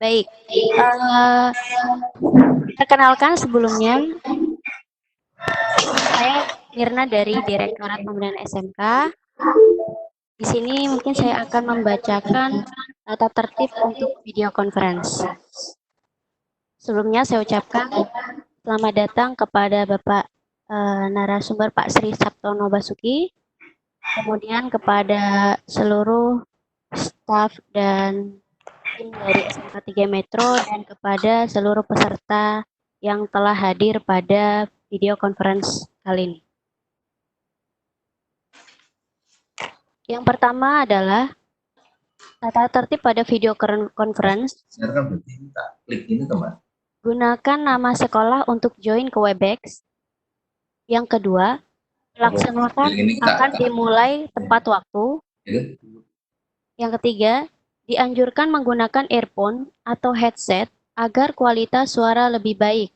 Baik, eh, perkenalkan sebelumnya, saya Mirna dari Direktorat Pembinaan SMK. Di sini mungkin saya akan membacakan tata tertib untuk video conference. Sebelumnya saya ucapkan selamat datang kepada Bapak narasumber Pak Sri Saptono Basuki, kemudian kepada seluruh staf dan tim dari SMK 3 Metro dan kepada seluruh peserta yang telah hadir pada video conference kali ini. Yang pertama adalah tata tertib pada video conference. Klik ini teman. Gunakan nama sekolah untuk join ke Webex. Yang kedua, laksanakan akan dimulai tepat waktu. Yang ketiga, dianjurkan menggunakan earphone atau headset agar kualitas suara lebih baik.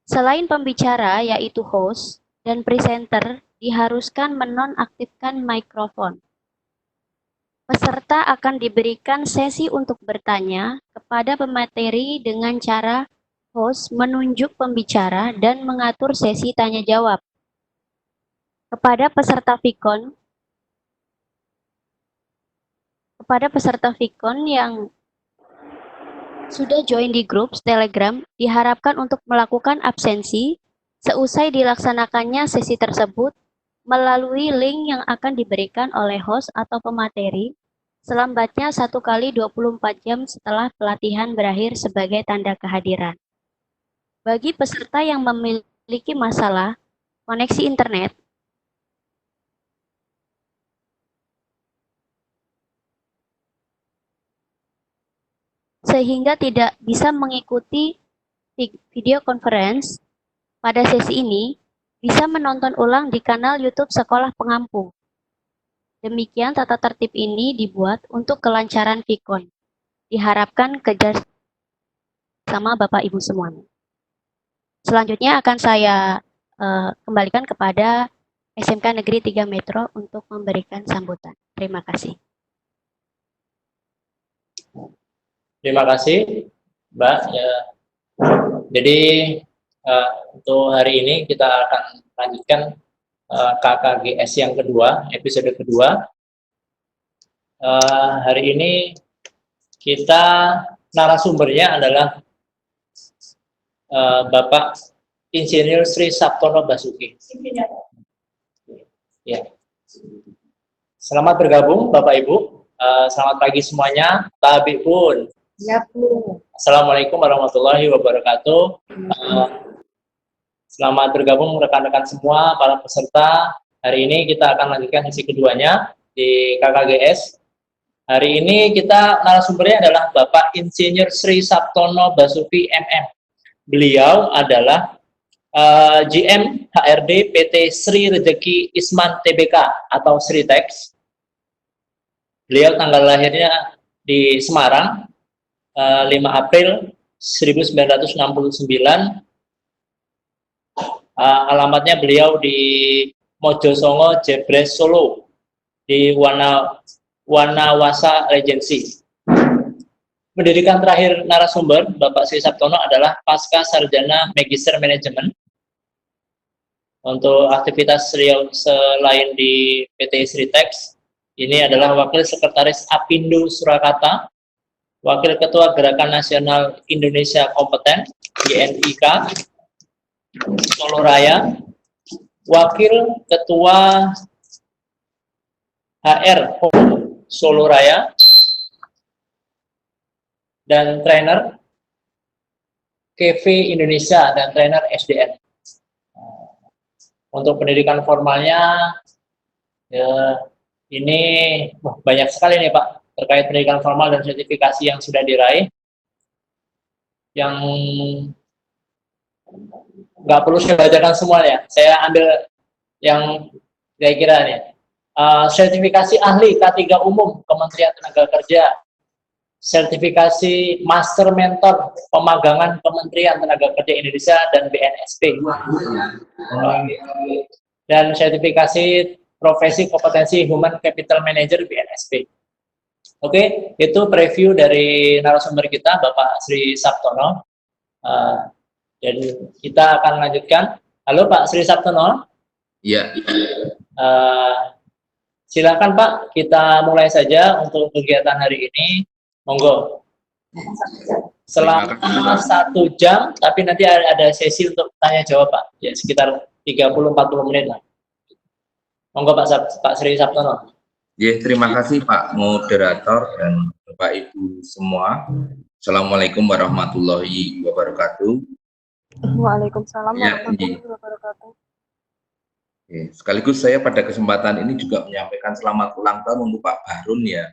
Selain pembicara, yaitu host dan presenter, diharuskan menonaktifkan mikrofon. Peserta akan diberikan sesi untuk bertanya kepada pemateri dengan cara host menunjuk pembicara dan mengatur sesi tanya jawab. Kepada peserta VCon yang sudah join di grup Telegram, diharapkan untuk melakukan absensi seusai dilaksanakannya sesi tersebut melalui link yang akan diberikan oleh host atau pemateri selambatnya 1 kali 24 jam setelah pelatihan berakhir sebagai tanda kehadiran. Bagi peserta yang memiliki masalah koneksi internet, sehingga tidak bisa mengikuti video conference pada sesi ini, bisa menonton ulang di kanal YouTube Sekolah Pengampu. Demikian tata tertib ini dibuat untuk kelancaran VCon. Diharapkan kerja sama Bapak Ibu semuanya. Selanjutnya akan saya kembalikan kepada SMK Negeri 3 Metro untuk memberikan sambutan. Terima kasih. Terima kasih, Mbak. Ya. Jadi untuk hari ini kita akan lanjutkan KKGS yang kedua, episode kedua. Hari ini kita narasumbernya adalah Bapak Insinyur Sri Saptono Basuki. Ya. Selamat bergabung, Bapak Ibu. Selamat pagi semuanya. Tabi pun. Ya, Bu. Assalamualaikum warahmatullahi wabarakatuh. Selamat bergabung rekan-rekan semua, para peserta. Hari ini kita akan lanjutkan sesi keduanya di KKGS. Hari ini kita narasumbernya adalah Bapak Insinyur Sri Saptono Basuki MM. Beliau adalah GM HRD PT Sri Rezeki Isman Tbk atau Sritex. Beliau tanggal lahirnya di Semarang, 5 April 1969. Alamatnya beliau di Mojosongo, Jebres, Solo, di Wanawasa Regency. Pendidikan terakhir narasumber Bapak Sri Saptono adalah Pasca Sarjana Magister Manajemen. Untuk aktivitas beliau selain di PT Sritex, ini adalah Wakil Sekretaris Apindo Surakarta, Wakil Ketua Gerakan Nasional Indonesia Kompeten (GNIK) Solo Raya, Wakil Ketua HR Solo Raya, dan trainer KV Indonesia dan trainer SDN. Untuk pendidikan formalnya, ya, ini banyak sekali nih Pak terkait pendidikan formal dan sertifikasi yang sudah diraih, yang nggak perlu saya bacakan semuanya. Saya ambil yang kira-kira nih. Sertifikasi ahli K3 umum Kementerian Tenaga Kerja, sertifikasi master mentor pemagangan Kementerian Tenaga Kerja Indonesia dan BNSP, dan sertifikasi profesi kompetensi Human Capital Manager BNSP. Oke, itu preview dari narasumber kita, Bapak Sri Saptono. Dan kita akan lanjutkan. Halo Pak Sri Saptono. Iya. Silakan Pak, kita mulai saja untuk kegiatan hari ini. Monggo. Selama 1 jam, tapi nanti ada sesi untuk tanya jawab Pak. Ya, sekitar 30-40 menit lah. Monggo Pak Sri Saptono. Ya, terima kasih Pak Moderator dan Bapak Ibu semua. Assalamualaikum warahmatullahi wabarakatuh. Waalaikumsalam Ya, warahmatullahi wabarakatuh. sekaligus saya pada kesempatan ini juga menyampaikan selamat ulang tahun untuk Pak Barun ya,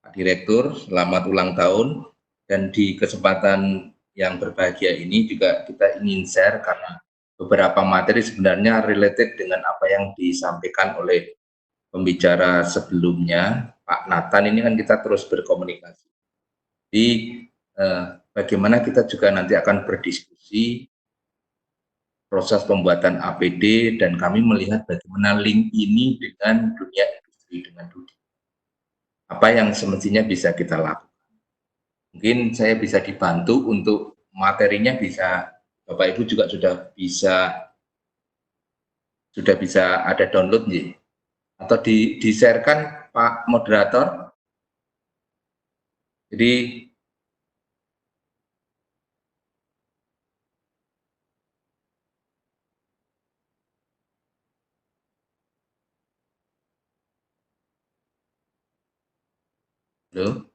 Pak Direktur, selamat ulang tahun. Dan di kesempatan yang berbahagia ini juga kita ingin share karena beberapa materi sebenarnya related dengan apa yang disampaikan oleh pembicara sebelumnya, Pak Nathan. Ini kan kita terus berkomunikasi. Jadi bagaimana kita juga nanti akan berdiskusi proses pembuatan APD dan kami melihat bagaimana link ini dengan dunia industri, dengan dunia. Apa yang semestinya bisa kita lakukan. Mungkin saya bisa dibantu untuk materinya, bisa Bapak Ibu juga sudah bisa ada download nih. Atau di-sharekan Pak Moderator. Jadi halo.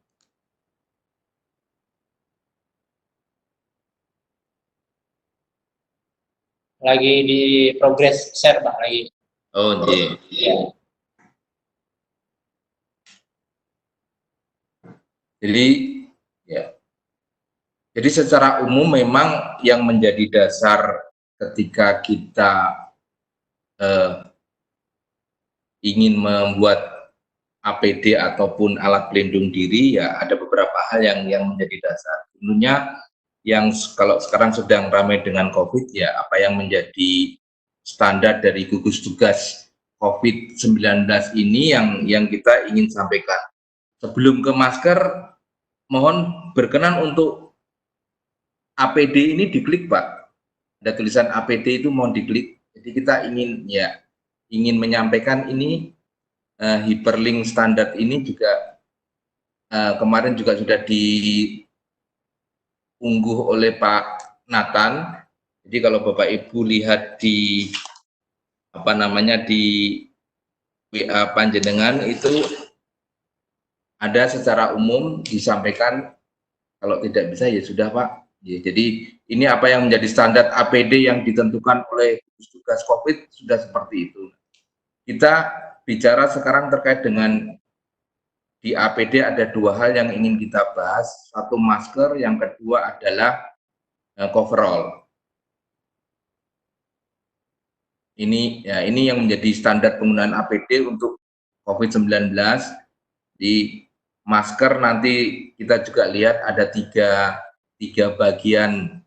Lagi di progress share Pak lagi. Oh, iya. Ya. Jadi ya. Jadi secara umum memang yang menjadi dasar ketika kita ingin membuat APD ataupun alat pelindung diri, ya ada beberapa hal yang menjadi dasar. Tentunya yang kalau sekarang sedang ramai dengan COVID, ya apa yang menjadi standar dari gugus tugas COVID-19 ini yang kita ingin sampaikan. Sebelum ke masker, mohon berkenan untuk APD ini diklik Pak. Ada tulisan APD itu mohon diklik. Jadi kita ingin menyampaikan ini hyperlink standar ini juga kemarin juga sudah diunggah oleh Pak Nathan. Jadi kalau Bapak Ibu lihat di di WA panjenengan itu ada secara umum disampaikan, kalau tidak bisa ya sudah Pak. Ya, jadi ini apa yang menjadi standar APD yang ditentukan oleh gugus tugas COVID sudah seperti itu. Kita bicara sekarang terkait dengan di APD ada dua hal yang ingin kita bahas. Satu masker, yang kedua adalah coverall. Ini yang menjadi standar penggunaan APD untuk COVID-19. Di masker nanti kita juga lihat ada tiga bagian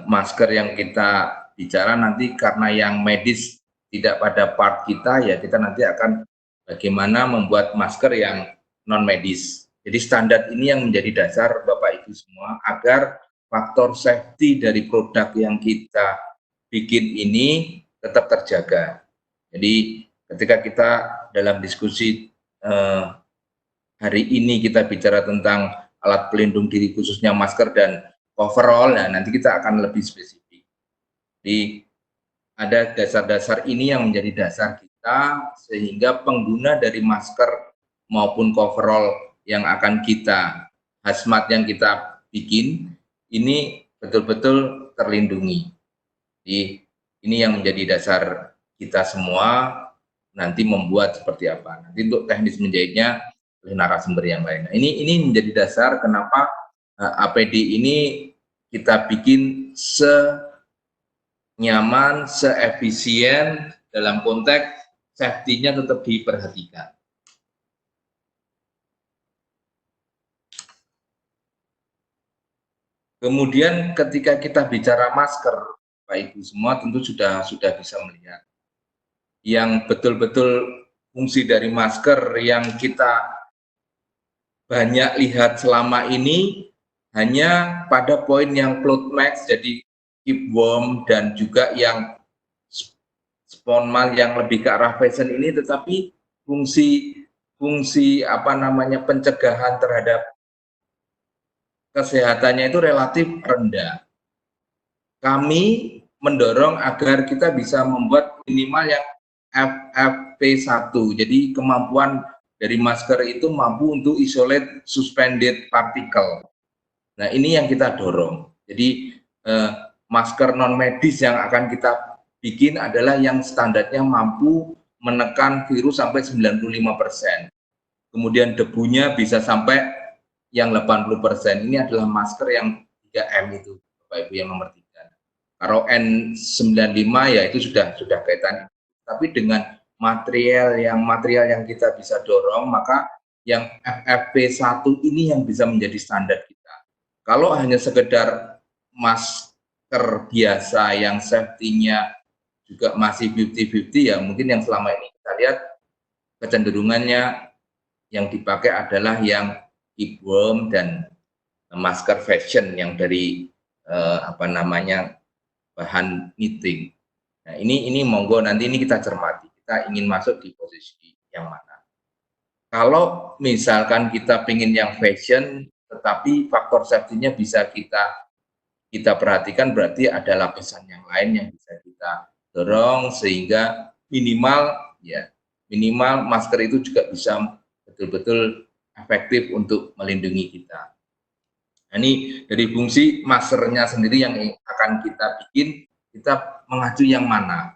masker yang kita bicara nanti, karena yang medis tidak pada part kita, ya kita nanti akan bagaimana membuat masker yang non medis. Jadi standar ini yang menjadi dasar Bapak Ibu semua agar faktor safety dari produk yang kita bikin ini tetap terjaga. Jadi ketika kita dalam diskusi hari ini kita bicara tentang alat pelindung diri khususnya masker dan coverall, nah nanti kita akan lebih spesifik. Jadi ada dasar-dasar ini yang menjadi dasar kita sehingga pengguna dari masker maupun coverall yang akan kita hazmat yang kita bikin ini betul-betul terlindungi. Jadi ini yang menjadi dasar kita semua nanti membuat seperti apa. Nanti untuk teknis menjahitnya oleh narasumber yang lain. Nah, ini menjadi dasar kenapa APD ini kita bikin senyaman, seefisien dalam konteks safety-nya tetap diperhatikan. Kemudian ketika kita bicara masker, Pak Ibu semua tentu sudah bisa melihat yang betul-betul fungsi dari masker yang kita banyak lihat selama ini hanya pada poin yang cloud max, jadi keep warm, dan juga yang sponmal yang lebih ke arah fashion ini, tetapi fungsi apa namanya pencegahan terhadap kesehatannya itu relatif rendah. Kami mendorong agar kita bisa membuat minimal yang FFP1, jadi kemampuan dari masker itu mampu untuk isolate suspended particle. Nah, ini yang kita dorong. Jadi masker non medis yang akan kita bikin adalah yang standarnya mampu menekan virus sampai 95%. Kemudian debunya bisa sampai yang 80%. Ini adalah masker yang 3M itu, Bapak Ibu, yang nomor 3. Kalau N95 ya itu sudah kaitan. Tapi dengan material yang kita bisa dorong, maka yang FFP1 ini yang bisa menjadi standar kita. Kalau hanya sekedar masker biasa yang safety-nya juga masih 50-50, ya mungkin yang selama ini kita lihat kecenderungannya yang dipakai adalah yang keep warm dan masker fashion yang dari apa namanya bahan knitting. Nah, ini monggo nanti ini kita cermati. Kita ingin masuk di posisi yang mana. Kalau misalkan kita ingin yang fashion, tetapi faktor safety-nya bisa kita perhatikan, berarti ada lapisan yang lain yang bisa kita dorong sehingga minimal masker itu juga bisa betul-betul efektif untuk melindungi kita. Nah, ini dari fungsi maskernya sendiri yang akan kita bikin, kita mengacu yang mana?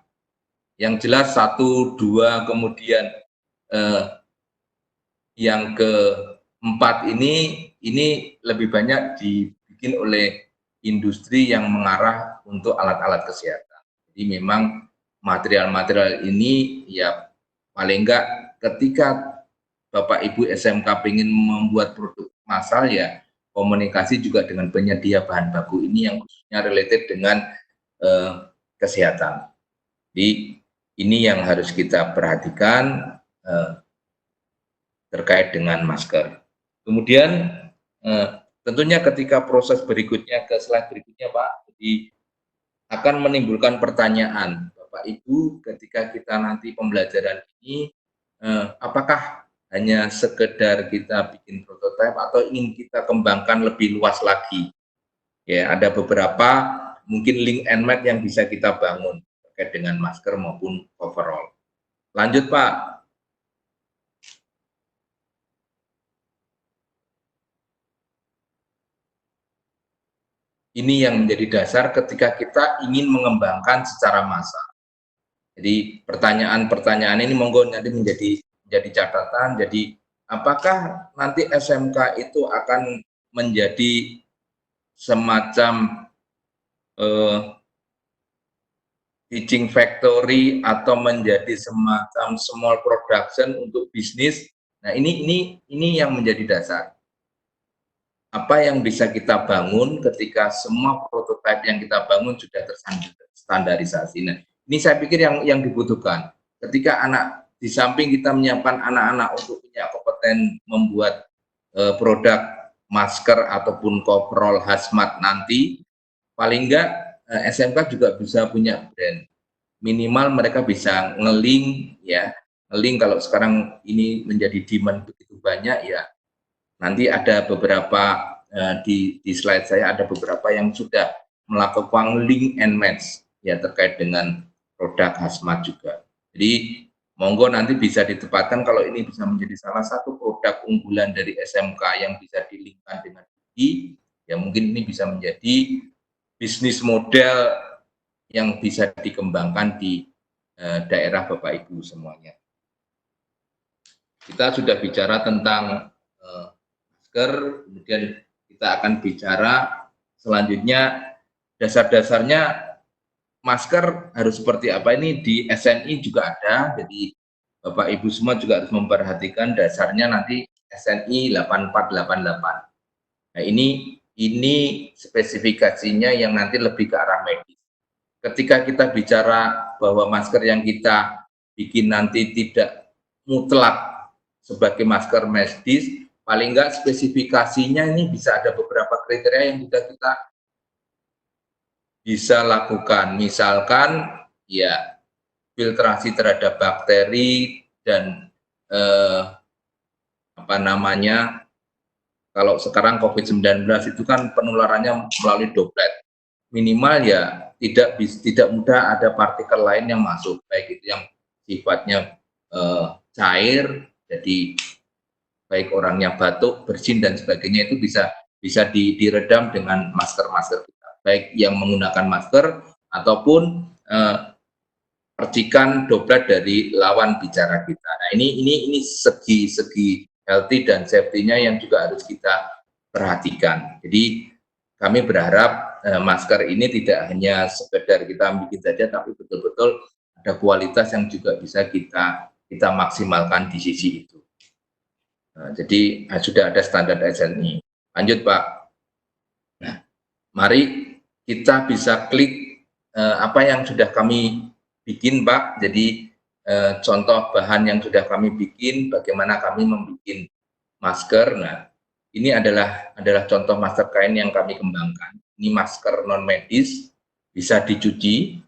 Yang jelas 1, 2, kemudian yang keempat ini lebih banyak dibikin oleh industri yang mengarah untuk alat-alat kesehatan. Jadi memang material-material ini ya paling enggak ketika Bapak Ibu SMK ingin membuat produk massal, ya komunikasi juga dengan penyedia bahan baku ini yang khususnya related dengan kesehatan. Jadi ini yang harus kita perhatikan terkait dengan masker. Kemudian tentunya ketika proses berikutnya ke slide berikutnya Pak, jadi akan menimbulkan pertanyaan Bapak Ibu ketika kita nanti pembelajaran ini apakah hanya sekedar kita bikin prototipe atau ingin kita kembangkan lebih luas lagi. Ya, ada beberapa mungkin link and match yang bisa kita bangun terkait dengan masker maupun overall. Lanjut Pak. Ini yang menjadi dasar ketika kita ingin mengembangkan secara massal. Jadi pertanyaan-pertanyaan ini monggo nanti menjadi catatan. Jadi apakah nanti SMK itu akan menjadi semacam teaching factory atau menjadi semacam small production untuk bisnis? Nah, ini yang menjadi dasar. Apa yang bisa kita bangun ketika semua prototipe yang kita bangun sudah terstandarisasi. Nah, ini saya pikir yang dibutuhkan. Ketika di samping kita menyiapkan anak-anak untuk punya kompeten membuat produk masker ataupun coverall hazmat nanti, paling enggak SMK juga bisa punya brand. Minimal mereka bisa nge-link kalau sekarang ini menjadi demand begitu banyak, ya nanti ada beberapa di slide saya ada beberapa yang sudah melakukan link and match ya terkait dengan produk hazmat juga. Jadi monggo nanti bisa ditempatkan kalau ini bisa menjadi salah satu produk unggulan dari SMK yang bisa dilinkkan dengan UI, ya mungkin ini bisa menjadi bisnis model yang bisa dikembangkan di daerah Bapak Ibu semuanya. Kita sudah bicara tentang masker, kemudian kita akan bicara selanjutnya dasar-dasarnya masker harus seperti apa. Ini di SNI juga ada, jadi Bapak Ibu semua juga harus memperhatikan dasarnya nanti SNI 8488. Nah, ini spesifikasinya yang nanti lebih ke arah medis. Ketika kita bicara bahwa masker yang kita bikin nanti tidak mutlak sebagai masker medis, paling enggak spesifikasinya ini bisa ada beberapa kriteria yang kita bisa lakukan. Misalkan ya filtrasi terhadap bakteri dan apa namanya, kalau sekarang COVID-19 itu kan penularannya melalui droplet. Minimal ya tidak mudah ada partikel lain yang masuk, baik itu yang sifatnya cair, jadi baik orangnya batuk, bersin dan sebagainya, itu bisa diredam dengan masker kita, baik yang menggunakan masker ataupun percikan droplet dari lawan bicara kita. Nah, ini segi healthy dan safety-nya yang juga harus kita perhatikan. Jadi kami berharap masker ini tidak hanya sekedar kita bikin saja, tapi betul-betul ada kualitas yang juga bisa kita maksimalkan di sisi itu. Nah, jadi sudah ada standar SNI. Lanjut Pak. Nah, mari kita bisa klik apa yang sudah kami bikin Pak. Jadi contoh bahan yang sudah kami bikin, bagaimana kami membuat masker. Nah, ini adalah contoh masker kain yang kami kembangkan. Ini masker non medis, bisa dicuci.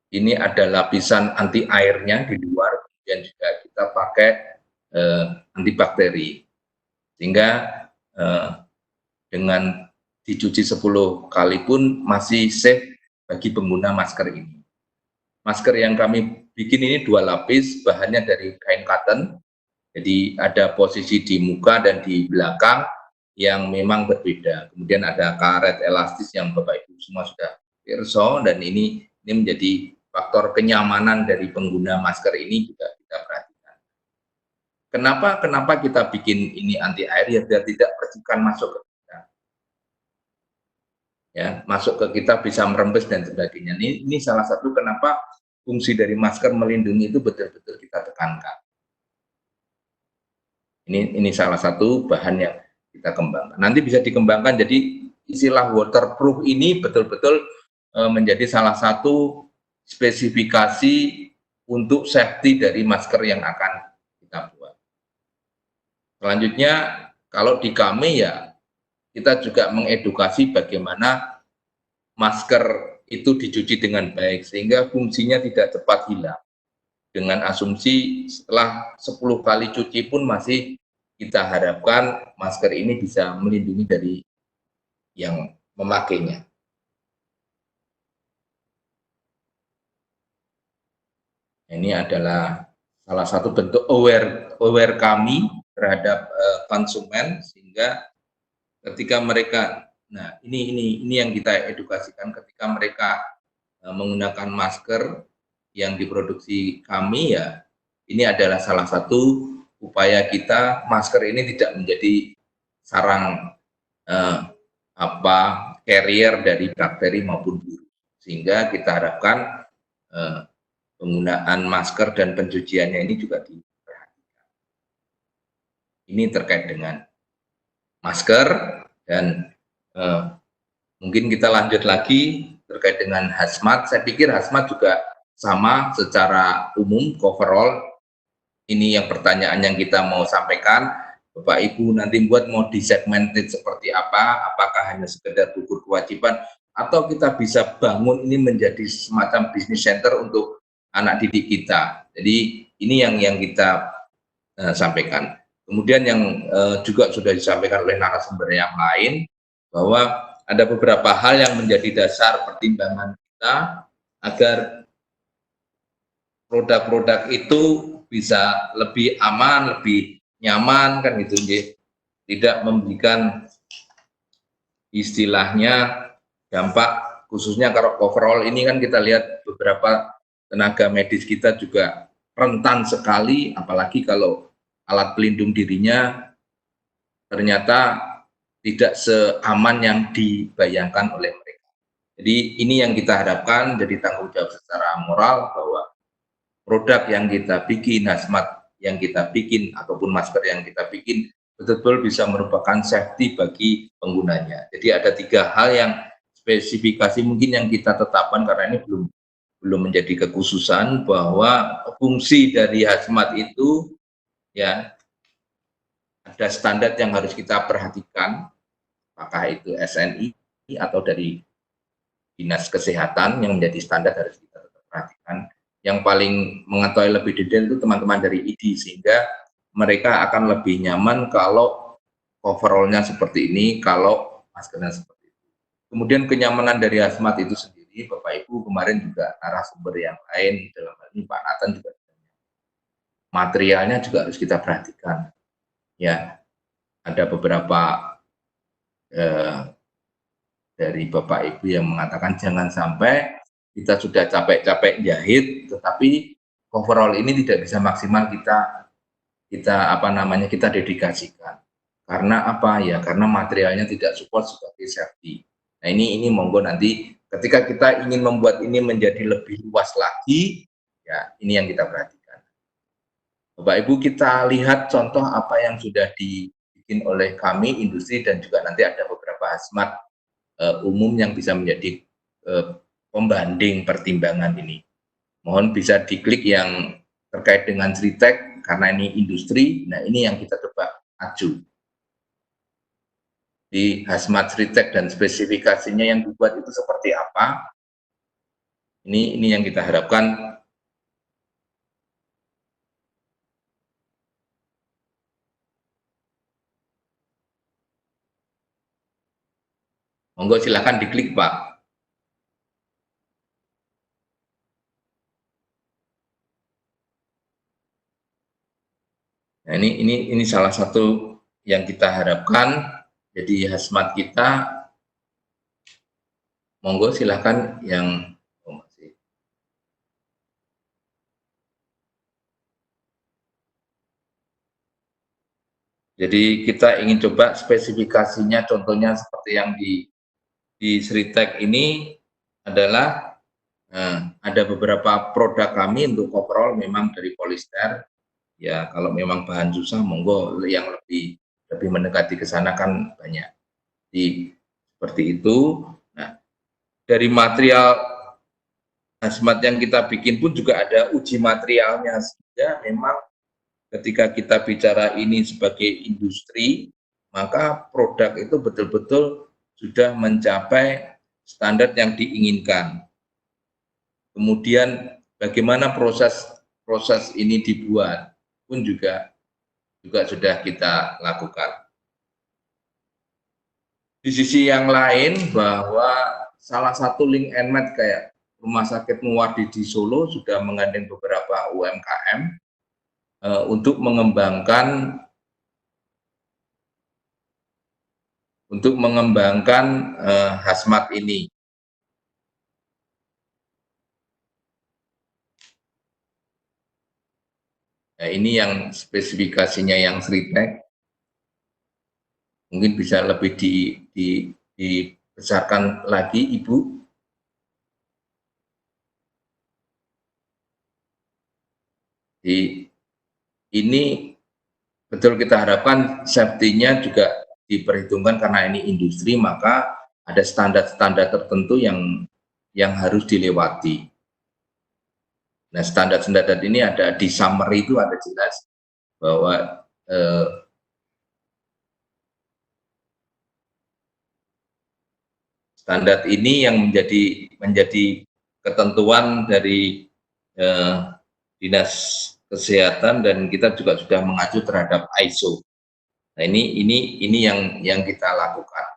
Ini ada lapisan anti airnya di luar, kemudian juga kita pakai antibakteri, sehingga dengan dicuci 10 kali pun masih safe bagi pengguna masker ini. Masker yang kami bikin ini 2 lapis, bahannya dari kain cotton, jadi ada posisi di muka dan di belakang yang memang berbeda. Kemudian ada karet elastis yang Bapak Ibu semua sudah pirsa, dan ini menjadi faktor kenyamanan dari pengguna masker ini juga kita perhatikan. Kenapa kita bikin ini anti air, ya biar tidak percikan masuk ke kita. Ya, masuk ke kita bisa merembes dan sebagainya. Ini salah satu kenapa fungsi dari masker melindungi itu betul-betul kita tekankan. Ini salah satu bahan yang kita kembangkan. Nanti bisa dikembangkan, jadi istilah waterproof ini betul-betul menjadi salah satu spesifikasi untuk safety dari masker yang akan kita buat. Selanjutnya, kalau di kami ya, kita juga mengedukasi bagaimana masker itu dicuci dengan baik, sehingga fungsinya tidak cepat hilang. Dengan asumsi setelah 10 kali cuci pun masih kita harapkan masker ini bisa melindungi dari yang memakainya. Ini adalah salah satu bentuk aware kami terhadap konsumen, sehingga ketika mereka, nah ini yang kita edukasikan, ketika mereka menggunakan masker yang diproduksi kami, ya ini adalah salah satu upaya kita masker ini tidak menjadi sarang carrier dari bakteri maupun virus, sehingga kita harapkan penggunaan masker dan pencuciannya ini juga diperhatikan. Ini terkait dengan masker, dan mungkin kita lanjut lagi terkait dengan hazmat. Saya pikir hazmat juga sama secara umum, coverall. Ini yang pertanyaan yang kita mau sampaikan. Bapak Ibu nanti buat mau disegmented seperti apa, apakah hanya sekedar gugur kewajiban, atau kita bisa bangun ini menjadi semacam business center untuk anak didik kita. Jadi ini yang kita sampaikan. Kemudian yang juga sudah disampaikan oleh narasumber yang lain, bahwa ada beberapa hal yang menjadi dasar pertimbangan kita agar produk-produk itu bisa lebih aman, lebih nyaman, kan gitu, tidak memberikan istilahnya dampak, khususnya kalau overall ini kan kita lihat beberapa tenaga medis kita juga rentan sekali, apalagi kalau alat pelindung dirinya ternyata tidak seaman yang dibayangkan oleh mereka. Jadi ini yang kita harapkan jadi tanggung jawab secara moral, bahwa produk yang kita bikin, hazmat yang kita bikin, ataupun masker yang kita bikin betul-betul bisa merupakan safety bagi penggunanya. Jadi ada 3 hal yang spesifikasi mungkin yang kita tetapkan karena ini belum menjadi kekhususan, bahwa fungsi dari hazmat itu ya ada standar yang harus kita perhatikan, apakah itu SNI atau dari Dinas Kesehatan yang menjadi standar harus kita tetap perhatikan. Yang paling mengetahui lebih detail itu teman-teman dari ID, sehingga mereka akan lebih nyaman kalau coverallnya seperti ini, kalau maskernya seperti itu. Kemudian kenyamanan dari hazmat itu sendiri, Bapak Ibu kemarin juga narasumber yang lain, dalam hal ini Pak Nathan juga, materialnya juga harus kita perhatikan. Ya, ada beberapa dari Bapak Ibu yang mengatakan jangan sampai kita sudah capek-capek jahit, tetapi overall ini tidak bisa maksimal kita dedikasikan. Karena apa ya? Karena materialnya tidak support sebagai safety. Nah ini monggo nanti ketika kita ingin membuat ini menjadi lebih luas lagi, ya ini yang kita perhatikan. Bapak Ibu, kita lihat contoh apa yang sudah dibikin oleh kami industri, dan juga nanti ada beberapa hazmat umum yang bisa menjadi pembanding pertimbangan ini. Mohon bisa diklik yang terkait dengan Sritek karena ini industri. Nah ini yang kita coba acu di hazmat Sritek dan spesifikasinya yang dibuat itu seperti apa. Ini yang kita harapkan. Monggo silakan diklik Pak. Nah ini salah satu yang kita harapkan. Jadi hazmat kita, monggo silakan yang jadi kita ingin coba spesifikasinya, contohnya seperti yang di Sritek ini adalah ada beberapa produk kami untuk coverall memang dari polyester. Ya kalau memang bahan susah, monggo yang lebih mendekati ke sana kan banyak. Seperti itu. Nah, dari material hazmat yang kita bikin pun juga ada uji materialnya, sehingga memang ketika kita bicara ini sebagai industri, maka produk itu betul-betul sudah mencapai standar yang diinginkan. Kemudian bagaimana proses ini dibuat pun juga sudah kita lakukan. Di sisi yang lain, bahwa salah satu link and match kayak Rumah Sakit Muwardi di Solo sudah menggandeng beberapa UMKM untuk mengembangkan hazmat ini. Nah, ini yang spesifikasinya yang Sritek. Mungkin bisa lebih dibesarkan lagi, Ibu. Ini betul kita harapkan safety-nya juga diperhitungkan karena ini industri, maka ada standar-standar tertentu yang harus dilewati. Nah, standar-standar ini ada di summary, itu ada jelas bahwa standar ini yang menjadi ketentuan dari Dinas Kesehatan, dan kita juga sudah mengacu terhadap ISO. Nah, ini yang kita lakukan.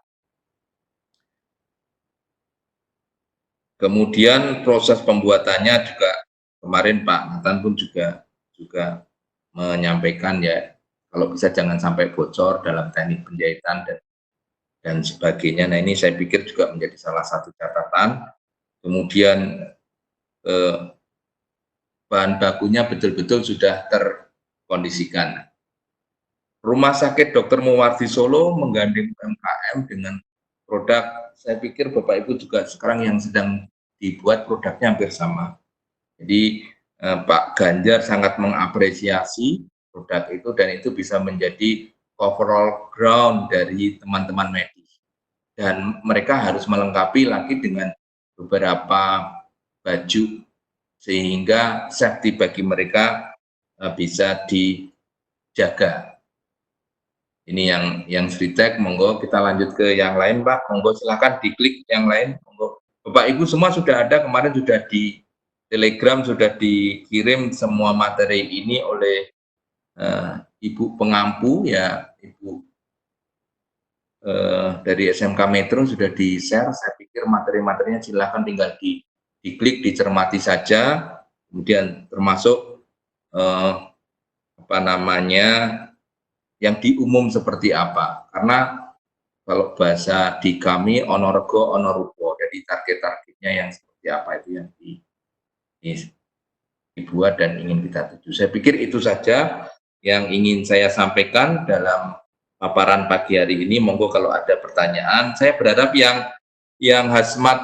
Kemudian proses pembuatannya juga kemarin Pak Nathan pun juga menyampaikan, ya kalau bisa jangan sampai bocor dalam teknik penjahitan dan sebagainya. Nah ini saya pikir juga menjadi salah satu catatan. Kemudian bahan bakunya betul-betul sudah terkondisikan. Rumah Sakit Dr. Muwardi Solo menggandeng UMKM dengan produk, saya pikir Bapak Ibu juga sekarang yang sedang dibuat produknya hampir sama. Jadi Pak Ganjar sangat mengapresiasi produk itu, dan itu bisa menjadi overall ground dari teman-teman medis. dan mereka harus melengkapi lagi dengan beberapa baju sehingga safety bagi mereka bisa dijaga. Ini yang Sritek, monggo kita lanjut ke yang lain Pak, monggo silahkan diklik yang lain, monggo. Bapak Ibu semua sudah ada, kemarin sudah di Telegram sudah dikirim semua materi ini oleh Ibu pengampu ya, Ibu dari SMK Metro sudah di-share. Saya pikir materi-materinya silahkan tinggal diklik, dicermati saja, kemudian termasuk apa namanya yang diumum seperti apa, karena kalau bahasa di kami onorego onorupo, jadi target-targetnya yang seperti apa itu yang dibuat dan ingin kita tuju. Saya pikir itu saja yang ingin saya sampaikan dalam paparan pagi hari ini. Monggo kalau ada pertanyaan. Saya berharap yang hazmat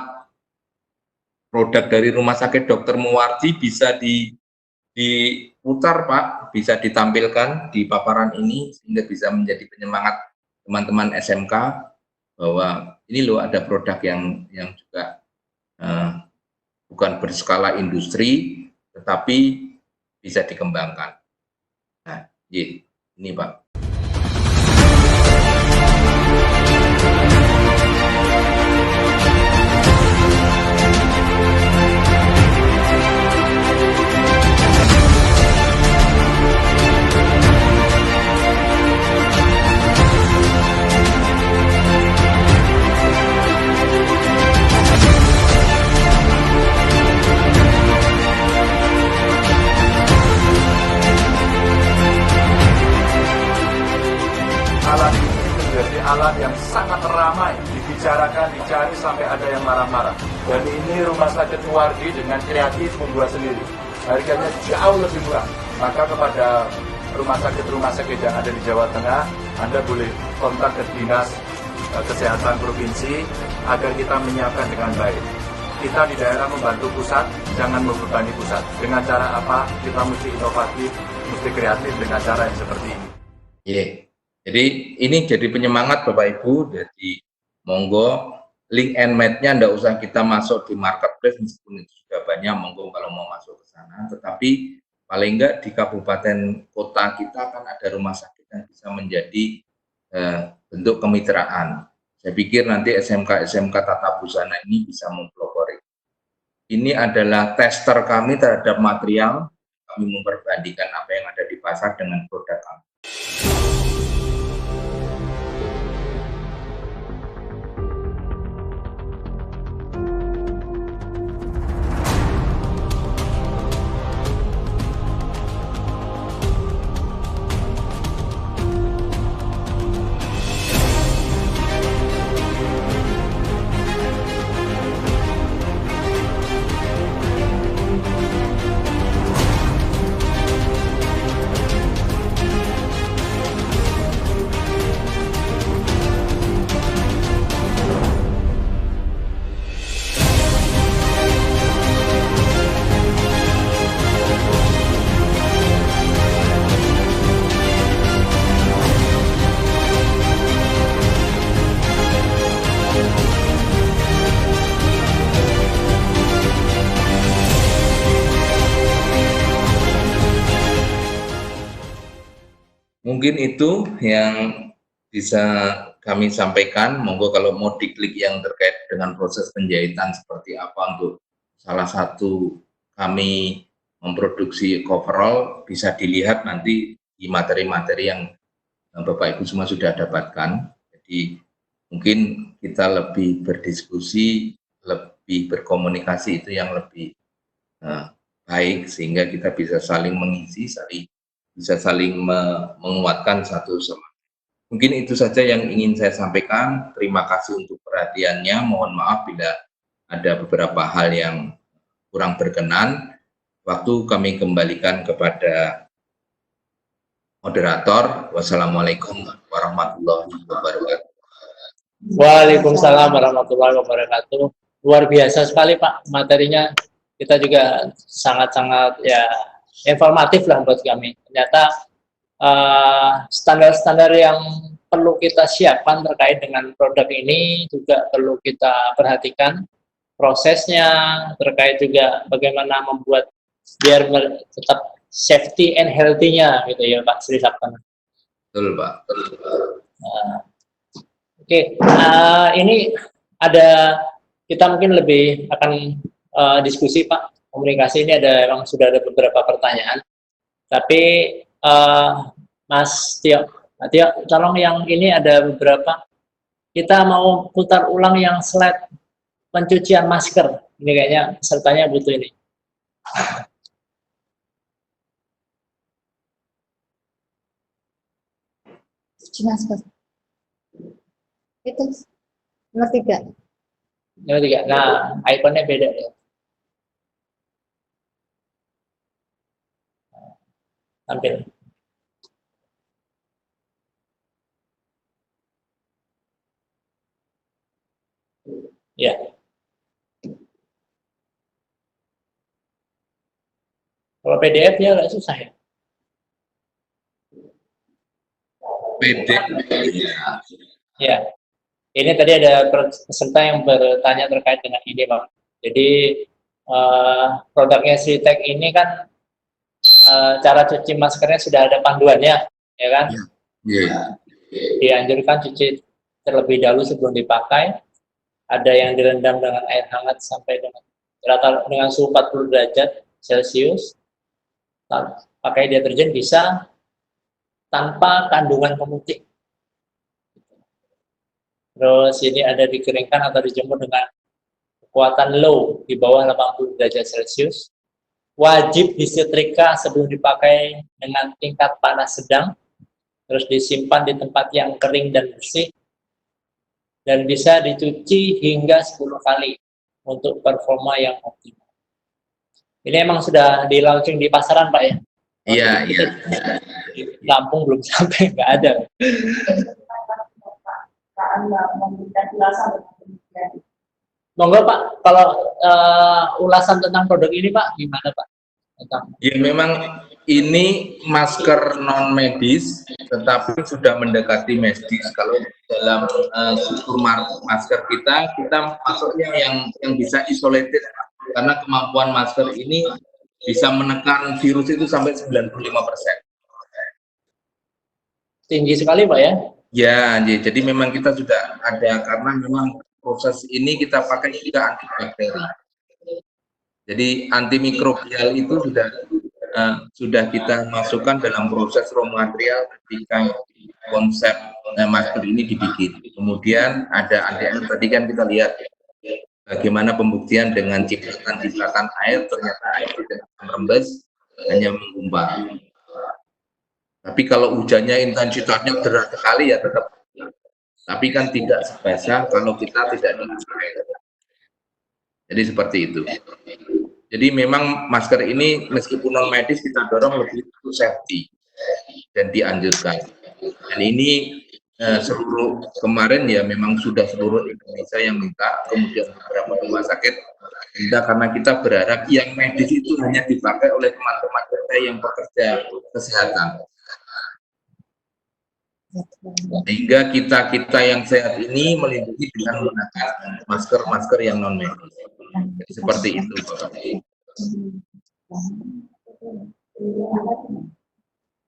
produk dari Rumah Sakit Dr. Muwardi bisa diputar Pak, bisa ditampilkan di paparan ini sehingga bisa menjadi penyemangat teman-teman SMK bahwa ini loh ada produk yang juga bukan berskala industri tetapi bisa dikembangkan. Nah, ini Pak. Alat ini menjadi alat yang sangat ramai dibicarakan, dicari sampai ada yang marah-marah. Dan ini Rumah Sakit Muwardi dengan kreatif membuat sendiri. Harganya jauh lebih murah. Maka kepada rumah sakit yang ada di Jawa Tengah, Anda boleh kontak ke Dinas Kesehatan Provinsi agar kita menyiapkan dengan baik. Kita di daerah membantu pusat, jangan membebani pusat. Dengan cara apa? Kita mesti inovatif, mesti kreatif dengan cara yang seperti ini. Jadi ini jadi penyemangat Bapak Ibu, jadi monggo link and match-nya ndak usah kita masuk di marketplace meskipun itu sudah banyak, monggo kalau mau masuk ke sana, tetapi paling enggak di kabupaten kota kita kan ada rumah sakit yang bisa menjadi bentuk kemitraan. Saya pikir nanti SMK Tata Busana ini bisa mempelopori. Ini adalah tester kami terhadap material, kami memperbandingkan apa yang ada di pasar dengan produk kami. Mungkin itu yang bisa kami sampaikan. Monggo kalau mau diklik yang terkait dengan proses penjahitan seperti apa untuk salah satu kami memproduksi coverall, bisa dilihat nanti di materi-materi yang Bapak Ibu semua sudah dapatkan. Jadi mungkin kita lebih berdiskusi, lebih berkomunikasi itu yang lebih baik sehingga kita bisa saling mengisi, bisa saling menguatkan satu sama lain. Mungkin itu saja yang ingin saya sampaikan. Terima kasih untuk perhatiannya. Mohon maaf bila ada beberapa hal yang kurang berkenan. Waktu kami kembalikan kepada moderator. Wassalamualaikum warahmatullahi wabarakatuh. Waalaikumsalam warahmatullahi wabarakatuh. Luar biasa sekali Pak materinya. Kita juga sangat-sangat ya informatif lah buat kami. Ternyata standar-standar yang perlu kita siapkan terkait dengan produk ini, juga perlu kita perhatikan prosesnya, terkait juga bagaimana membuat biar tetap safety and healthy-nya gitu ya Pak Sri Saptana. Betul Pak. Oke, ini ada kita mungkin lebih akan diskusi Pak, komunikasi ini memang sudah ada beberapa pertanyaan, tapi Mas Tio, tolong yang ini ada beberapa, kita mau putar ulang yang slide pencucian masker, ini kayaknya pesertanya butuh ini. Masker itu nomor 3. Nomor 3. Nah, ikonnya beda ya. Tampil. Ya. Kalau PDF ya agak susah ya. PDF. Ya. Ini tadi ada peserta yang bertanya terkait dengan ini, Pak. Jadi produknya Sritek ini kan cara cuci maskernya sudah ada panduannya, ya kan? Iya. Dianjurkan cuci terlebih dahulu sebelum dipakai. Ada yang direndam dengan air hangat sampai dengan suhu 40 derajat Celcius. Pakai deterjen bisa tanpa kandungan pemutih. Terus ini ada dikeringkan atau dijemur dengan kekuatan low di bawah 80 derajat Celcius. Wajib disetrika sebelum dipakai dengan tingkat panas sedang. Terus disimpan di tempat yang kering dan bersih. Dan bisa dicuci hingga 10 kali untuk performa yang optimal. Ini emang sudah di launching di pasaran Pak ya? Iya. Di Lampung belum sampai, nggak ada. Monggo Pak, kalau ulasan tentang produk ini Pak, gimana Pak? Ya memang ini masker non medis, tetapi sudah mendekati medis. Kalau dalam struktur masker kita masuknya yang bisa isolated, karena kemampuan masker ini bisa menekan virus itu sampai 95%. Tinggi sekali Pak ya? Ya, jadi memang kita sudah ada, karena memang proses ini kita pakai juga antibakteri. Jadi antimikrobial itu sudah kita masukkan dalam proses raw material ketika konsep masker ini dibikin. Kemudian ada ADN, tadi kan kita lihat bagaimana pembuktian dengan cipratan air, ternyata air tidak merembes, hanya menggumpal. Tapi kalau hujannya intensitasnya deras sekali ya tetap. Tapi kan tidak sebasah kalau kita tidak dipakai. Jadi seperti itu. Jadi memang masker ini meskipun non medis kita dorong lebih untuk safety dan dianjurkan. Dan ini seluruh kemarin ya memang sudah seluruh Indonesia yang minta, kemudian beberapa rumah sakit minta, karena kita berharap yang medis itu hanya dipakai oleh teman-teman kita yang pekerja kesehatan. Sehingga kita yang sehat ini melindungi dengan menggunakan masker yang non medis. Jadi seperti itu.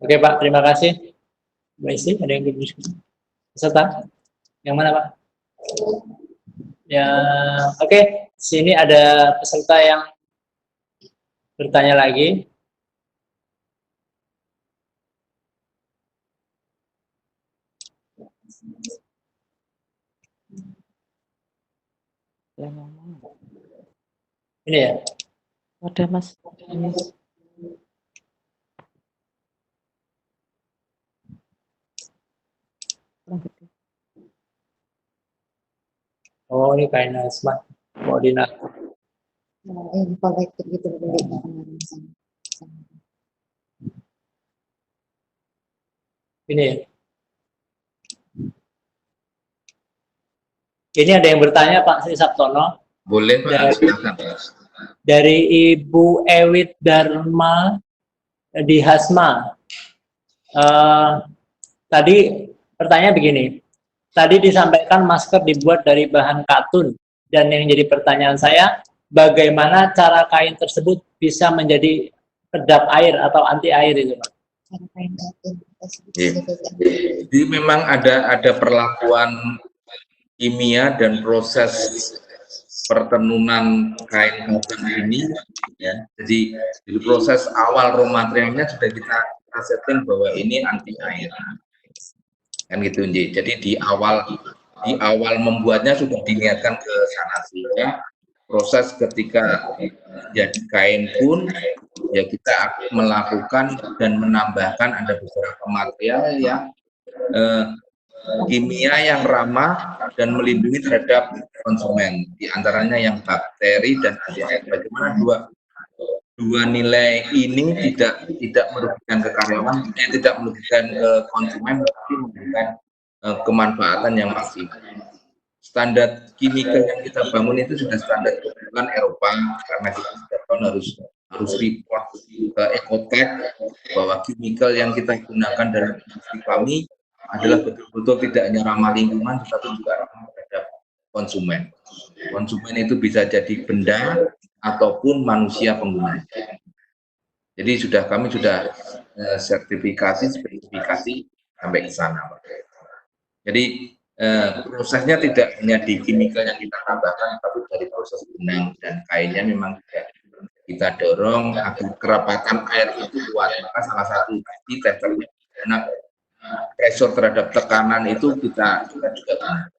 Oke Pak, terima kasih. Mbak Isi, ada yang berdiskusi? Peserta? Yang mana Pak? Ya, oke. Sini ada peserta yang bertanya lagi. Ini ya? Ada Mas. Oh, ini kayaknya smart koordinator. Kolektif gitu. Ini ya? Ini ada yang bertanya Pak Sri Saptono. Boleh Pak, silakan. Dari Ibu Ewit Dharma di Hasma. Tadi Pertanyaan begini, tadi disampaikan masker dibuat dari bahan katun, dan yang jadi pertanyaan saya, bagaimana cara kain tersebut bisa menjadi kedap air atau anti air itu, Pak? Cara kain katun. Iya. Jadi memang ada perlakuan kimia dan proses pertenunan kain katun ini, ya. Jadi di proses awal raw materialnya sudah kita setting bahwa ini anti air, kan gitu, Nji. Jadi di awal membuatnya sudah diniatkan ke sana, sehingga proses ketika jadi kain pun ya kita melakukan dan menambahkan ada beberapa material yang kimia yang ramah dan melindungi terhadap konsumen, diantaranya yang bakteri dan anti air. Bagaimana dua nilai ini tidak merugikan ke karyawan, tidak merugikan ke konsumen, tapi memberikan kemanfaatan yang maksimal. Standar kimia yang kita bangun itu sudah standar kebutuhan Eropa, karena kita setiap tahun harus report ke Ecotech bahwa kimia yang kita gunakan dalam industri kami adalah betul-betul tidak hanya ramah lingkungan, tetapi juga ramah terhadap konsumen. Konsumen itu bisa jadi benda ataupun manusia pengguna. Jadi kami sudah sertifikasi, spesifikasi sampai ke sana, Pak. Jadi prosesnya tidak hanya di kimia yang kita tambahkan, tapi dari proses benang dan kainnya memang kita dorong agar kerapatan air itu kuat. Maka salah satu tadi testernya karena pressure terhadap tekanan itu kita juga gunakan.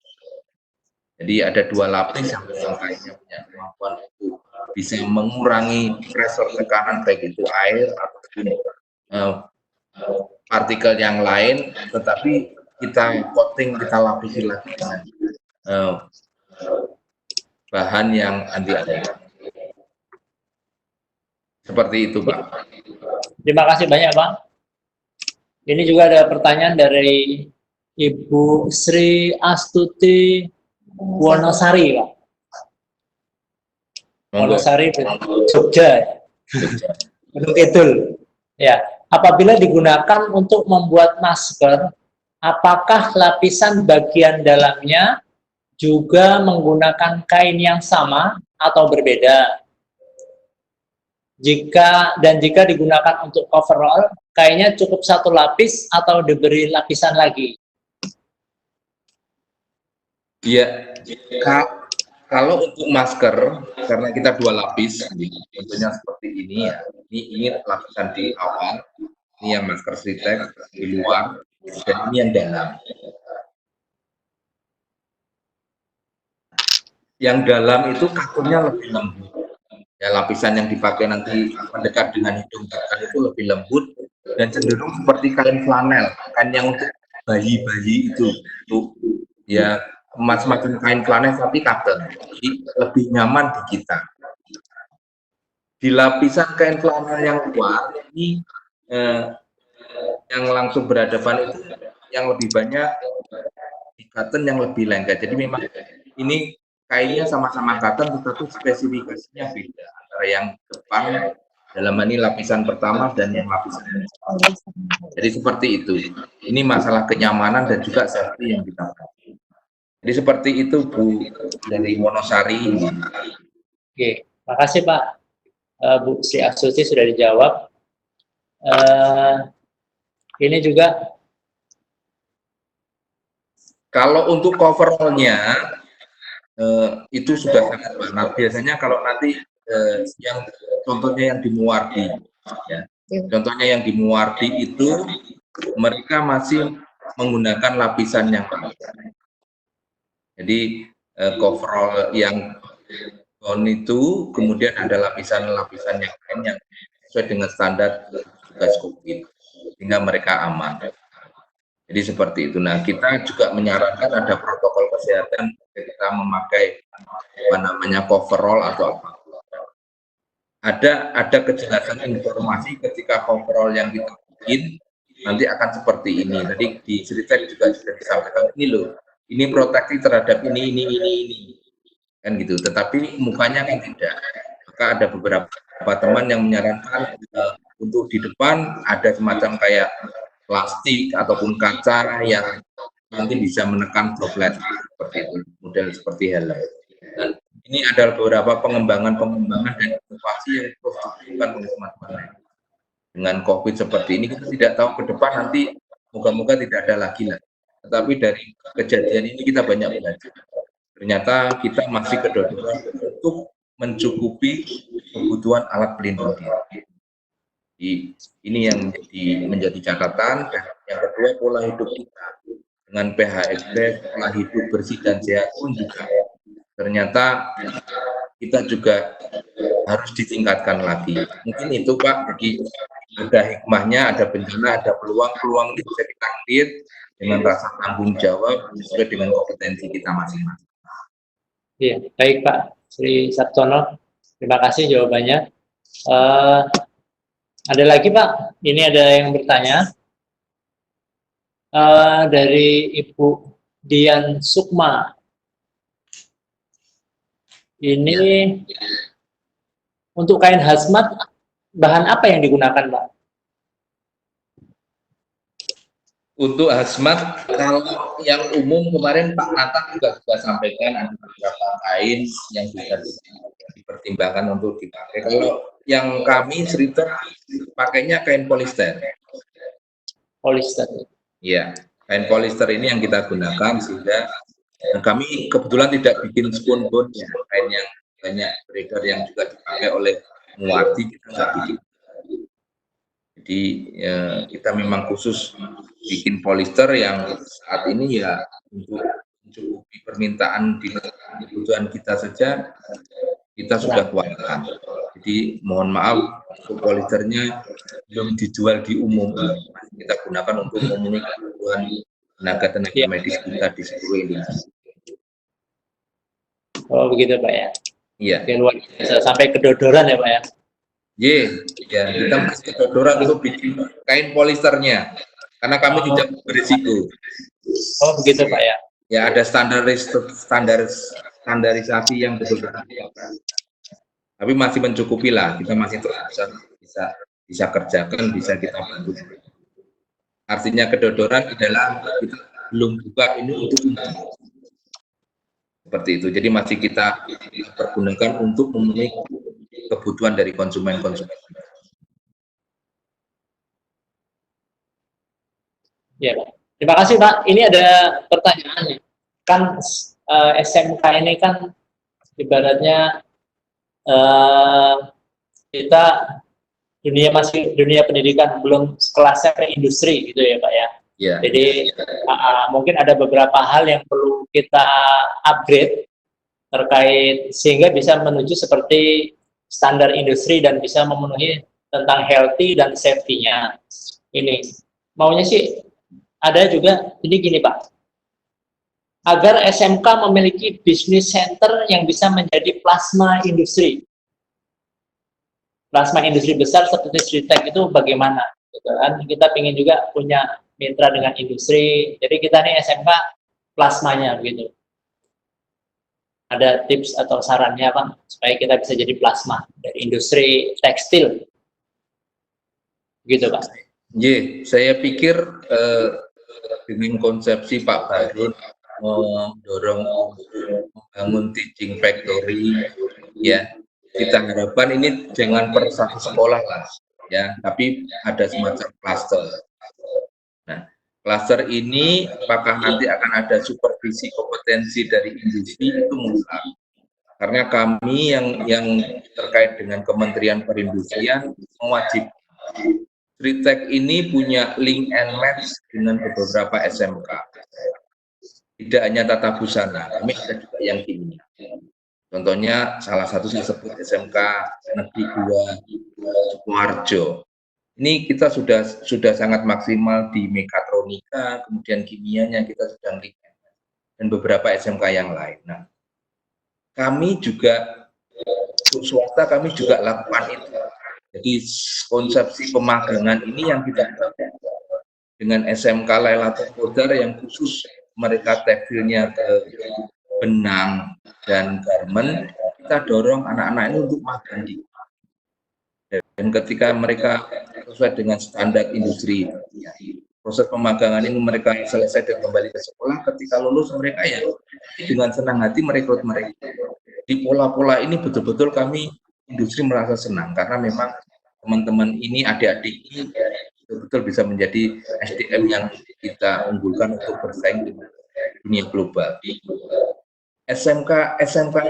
Jadi ada 2 lapis yang kainnya punya kemampuan untuk bisa mengurangi pressure tekanan, baik itu air ataupun partikel yang lain, tetapi kita coating, kita lapisi lagi dengan bahan yang anti air. Seperti itu, Pak. Terima kasih banyak, Pak. Ini juga ada pertanyaan dari Ibu Sri Astuti Wonosari, Pak. Wonosari, Jogja, Gunung Kidul. Ya, apabila digunakan untuk membuat masker, apakah lapisan bagian dalamnya juga menggunakan kain yang sama atau berbeda? Jika digunakan untuk coverall, kainnya cukup 1 lapis atau diberi lapisan lagi? Iya, kalau untuk masker, karena kita 2 lapis, tentunya seperti ini ya. Ini lapisan di awal, ini yang masker Sritech di luar, dan ini yang dalam. Yang dalam itu katunnya lebih lembut. Ya, lapisan yang dipakai nanti mendekat dengan hidung bahkan itu lebih lembut dan cenderung seperti kain flanel, kain yang untuk bayi-bayi itu ya, semacam kain flanel tapi katun, jadi lebih nyaman di kita. Di lapisan kain flanel yang luar ini yang langsung berhadapan itu yang lebih banyak di katun yang lebih lengket. Jadi memang ini kainnya sama-sama katun, tetapi spesifikasinya beda antara yang depan dalam ini lapisan pertama dan yang lapisan kedua. Jadi seperti itu. Ini masalah kenyamanan dan juga safety yang kita pakai. Jadi seperti itu, Bu, dari Wonosari. Oke, makasih Pak. Bu Sri Astuti sudah dijawab. Ini juga. Kalau untuk coverallnya itu sudah sangat banyak. Biasanya kalau nanti yang contohnya yang di Muardi, ya, contohnya yang di Muardi itu mereka masih menggunakan lapisan yang lama. Jadi coverall yang bond itu kemudian ada lapisan-lapisan yang lain yang sesuai dengan standar tugas COVID sehingga mereka aman. Jadi seperti itu. Nah, kita juga menyarankan ada protokol kesehatan ketika memakai coverall atau apa. Ada kejelasan informasi ketika coverall yang kita bikin nanti akan seperti ini. Tadi di Sritech juga sudah disampaikan ini loh. Ini proteksi terhadap ini. Kan gitu. Tetapi mukanya kan tidak. Maka ada beberapa teman yang menyarankan untuk di depan ada semacam kayak plastik ataupun kaca yang nanti bisa menekan droplet seperti itu, model seperti helm. Dan ini adalah beberapa pengembangan dan inovasi yang terus dilakukan oleh teman-teman. Dengan COVID seperti ini kita tidak tahu ke depan nanti moga-moga tidak ada lagi lah. Tetapi dari kejadian ini kita banyak belajar. Ternyata kita masih kedodoran untuk mencukupi kebutuhan alat pelindung diri. Jadi, ini yang menjadi catatan. Dan yang kedua, pola hidup kita dengan PHSB, pola hidup bersih dan sehat pun juga ternyata kita juga harus ditingkatkan lagi. Mungkin itu Pak, jadi ada hikmahnya, ada bencana, ada peluang ini bisa kita create dengan rasa tanggung jawab sesuai dengan kompetensi kita masing-masing. Iya, baik Pak Sri Sabtono, terima kasih jawabannya. Ada lagi Pak, ini ada yang bertanya dari Ibu Dian Sukma. Ini untuk kain hazmat, bahan apa yang digunakan Pak? Untuk hazmat, kalau yang umum kemarin Pak Nathan juga sudah sampaikan ada beberapa kain yang bisa dipertimbangkan untuk dipakai. Kalau yang kami Sriter pakainya kain polister. Polister. Iya, kain polister ini yang kita gunakan sehingga kami kebetulan tidak bikin spoon-bound ya, kain yang banyak beredar yang juga dipakai oleh muardi kita nggak bikin. Jadi kita memang khusus bikin polister yang saat ini ya untuk mencukupi permintaan di kebutuhan kita saja kita sudah kuatkan. Jadi mohon maaf untuk polisternya belum dijual di umum, kita gunakan untuk memenuhi kebutuhan tenaga medis kita di seluruh Indonesia. Oh begitu Pak ya? Iya. Luar biasa, sampai kedodoran ya Pak ya? Ya kita masih kedodoran untuk bikin kain polisternya karena kami tidak berisiko. Oh begitu Pak ya? Ya ada standarisasi yang betul-betul tapi masih mencukupi lah, kita masih terus bisa kerjakan, bisa kita bantu. Artinya kedodoran adalah kita belum buka ini untuk seperti itu. Jadi masih kita pergunakan untuk memenuhi kebutuhan dari konsumen-konsumen. Ya, Pak. Terima kasih Pak. Ini ada pertanyaan nih. Kan SMK ini kan ibaratnya kita dunia pendidikan belum kelasnya ke industri gitu ya Pak ya. Ya. Jadi mungkin ada beberapa hal yang perlu kita upgrade terkait sehingga bisa menuju seperti standar industri dan bisa memenuhi tentang healthy dan safety-nya. Ini maunya sih ada juga ini gini Pak. Agar SMK memiliki bisnis center yang bisa menjadi plasma industri. Plasma industri besar seperti Sritek itu bagaimana? Gitu kan? Kita ingin juga punya mitra dengan industri. Jadi kita nih SMK plasmanya begitu. Ada tips atau sarannya Pak supaya kita bisa jadi plasma dari industri tekstil? Gitu Pak. Saya pikir dengan konsepsi Pak Harun mendorong membangun teaching factory ya, kita harapkan ini jangan per satu sekolah lah ya, tapi ada semacam cluster. Nah, cluster ini apakah nanti akan ada supervisi kompetensi dari industri itu mutlak, karena kami yang terkait dengan Kementerian Perindustrian mewajibkan Sritek ini punya link and match dengan beberapa SMK. Tidak hanya tata busana, kami ada juga yang kimia. Contohnya salah satu saya sebut SMK Negeri 2 Sukoharjo. Ini kita sudah sangat maksimal di mekatronika, kemudian kimianya kita sedang lihat, dan beberapa SMK yang lain. Nah, kami juga untuk swasta kami juga lakukan itu. Jadi konsepsi pemagangan ini yang kita lakukan dengan SMK Lailatul Qadar yang khusus mereka tekstilnya ke benang dan garment, kita dorong anak-anak ini untuk magang di. Dan ketika mereka sesuai dengan standar industri, proses pemagangan ini mereka selesai dan kembali ke sekolah, ketika lulus mereka ya dengan senang hati merekrut mereka. Di pola-pola ini betul-betul kami industri merasa senang karena memang teman-teman ini, adik-adik ini betul-betul bisa menjadi SDM yang kita unggulkan untuk bersaing dengan dunia global. SMK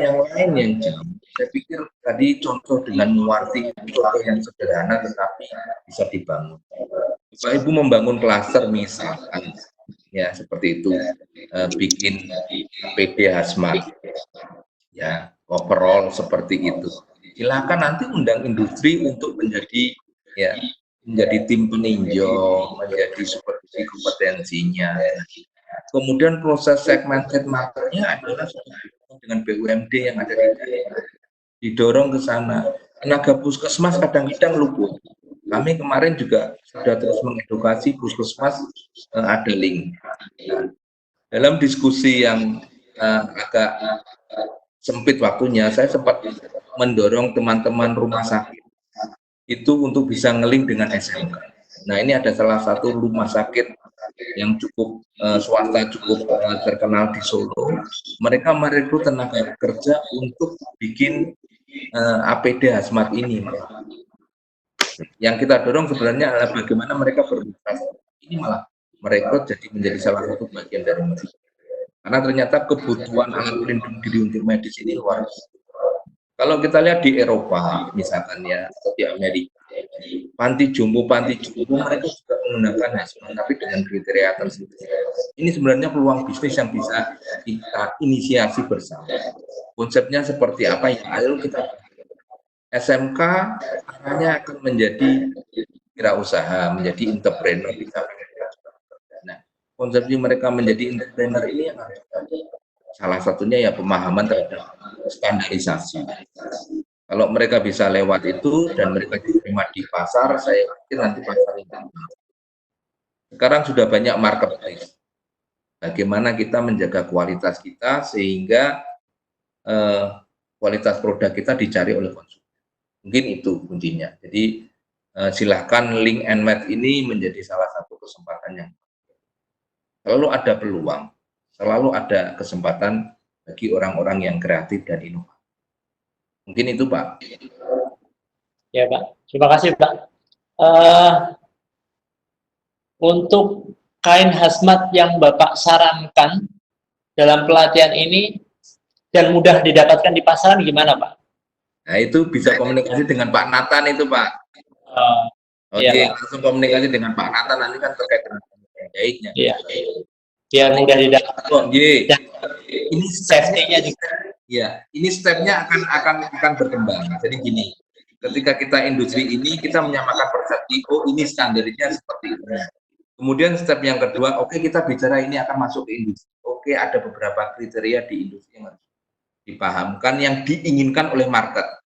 yang lain yang jauh, saya pikir tadi contoh dengan Muwarti, contoh yang sederhana tetapi bisa dibangun. Bapak Ibu membangun klaster misalkan, ya seperti itu, bikin PD Hazmat, ya overall seperti itu. Silakan nanti undang industri untuk menjadi tim peninjau, menjadi supervisi kompetensinya. Kemudian proses segmented marketnya adalah dengan BUMD yang ada di daerah, didorong ke sana. Tenaga puskesmas kadang-kadang luput. Kami kemarin juga sudah terus mengedukasi puskesmas ada link. Dalam diskusi yang agak sempit waktunya, saya sempat mendorong teman-teman rumah sakit itu untuk bisa ngelink dengan SMK. Nah, ini ada salah satu rumah sakit yang cukup swasta cukup terkenal di Solo. Mereka merekrut tenaga kerja untuk bikin APD Hazmat ini. Yang kita dorong sebenarnya adalah bagaimana mereka berinvestasi. Ini malah merekrut jadi menjadi salah satu bagian dari mereka. Karena ternyata kebutuhan alat pelindung diri untuk medis ini luar biasa. Kalau kita lihat di Eropa misalkan ya, atau di Amerika, panti jompo mereka juga menggunakan hazmat tapi dengan kriteria tersebut. Ini sebenarnya peluang bisnis yang bisa kita inisiasi bersama. Konsepnya seperti apa ya? Ayo kita SMK arahnya akan menjadi wirausaha, menjadi entrepreneur. Nah, konsepnya mereka menjadi entrepreneur ini yang harus salah satunya ya pemahaman terhadap standarisasi. Kalau mereka bisa lewat itu dan mereka diterima di pasar, saya yakin nanti pasar ini. Sekarang sudah banyak marketplace. Bagaimana kita menjaga kualitas kita sehingga kualitas produk kita dicari oleh konsumen. Mungkin itu kuncinya. Jadi silahkan link and match ini menjadi salah satu kesempatan yang selalu ada peluang, selalu ada kesempatan bagi orang-orang yang kreatif dan inovatif. Mungkin itu, Pak. Ya, Pak. Terima kasih, Pak. Untuk kain hazmat yang Bapak sarankan dalam pelatihan ini dan mudah didapatkan di pasaran gimana, Pak? Nah, itu bisa komunikasi dengan Pak Nathan itu, Pak. Oke, iya, langsung komunikasi dengan Pak Nathan, nanti kan terkait dengan jahitnya. Iya. Biar mudah didapatkan. Oh, iya. Ini safety-nya juga. Ya, ini stepnya akan berkembang. Jadi gini, ketika kita industri ini kita menyamakan persepsi, oh ini standarnya seperti ini. Kemudian step yang kedua, oke, kita bicara ini akan masuk ke industri. Oke, ada beberapa kriteria di industri yang harus dipahamkan yang diinginkan oleh market.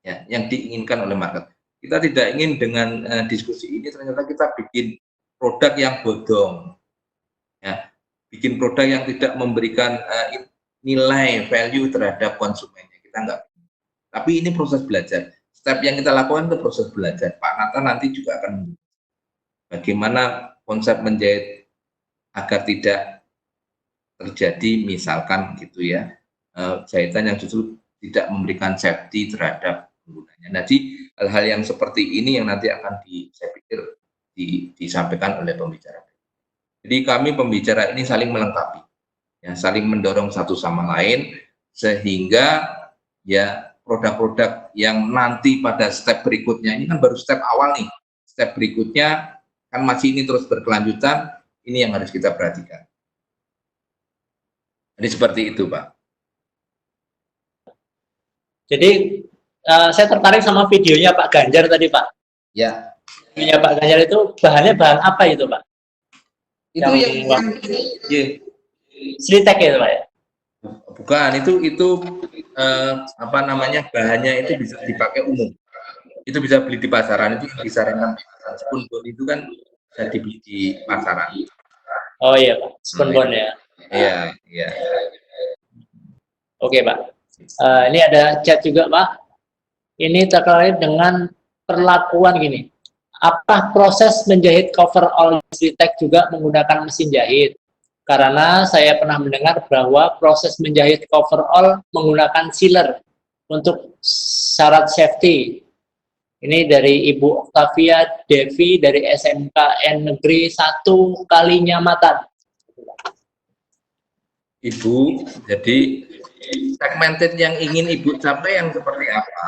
Ya, yang diinginkan oleh market. Kita tidak ingin dengan diskusi ini ternyata kita bikin produk yang bodong. Ya, bikin produk yang tidak memberikan nilai value terhadap konsumennya, kita enggak. Tapi ini proses belajar. Step yang kita lakukan itu proses belajar. Pak Nathan nanti juga akan bagaimana konsep menjahit agar tidak terjadi misalkan gitu ya jahitan yang justru tidak memberikan safety terhadap penggunanya. Jadi hal-hal yang seperti ini yang nanti akan saya pikir disampaikan oleh pembicara. Jadi kami pembicara ini saling melengkapi. Ya, saling mendorong satu sama lain sehingga ya produk-produk yang nanti pada step berikutnya, ini kan baru step awal nih, step berikutnya kan masih ini terus berkelanjutan, ini yang harus kita perhatikan. Jadi seperti itu, Pak. Jadi saya tertarik sama videonya Pak Ganjar tadi, Pak. Ya. Videonya Pak Ganjar itu bahannya bahan apa itu, Pak? Itu yang Slitek ya, Pak ya? Bukan, itu apa namanya, bahannya itu bisa dipakai umum. Itu bisa beli di pasaran, itu yang disarankan. Spunbond itu kan bisa dibeli di pasaran. Oh iya, Pak. Spunbond ya. Iya, iya. Oke, Pak. Ini ada chat juga, Pak. Ini terkait dengan perlakuan gini. apa proses menjahit coverall Sritek juga menggunakan mesin jahit? Karena saya pernah mendengar bahwa proses menjahit coverall menggunakan sealer untuk syarat safety. Ini dari Ibu Octavia Devi dari SMKN Negeri 1 Kalinyamatan. Ibu, jadi segmented yang ingin Ibu capai yang seperti apa?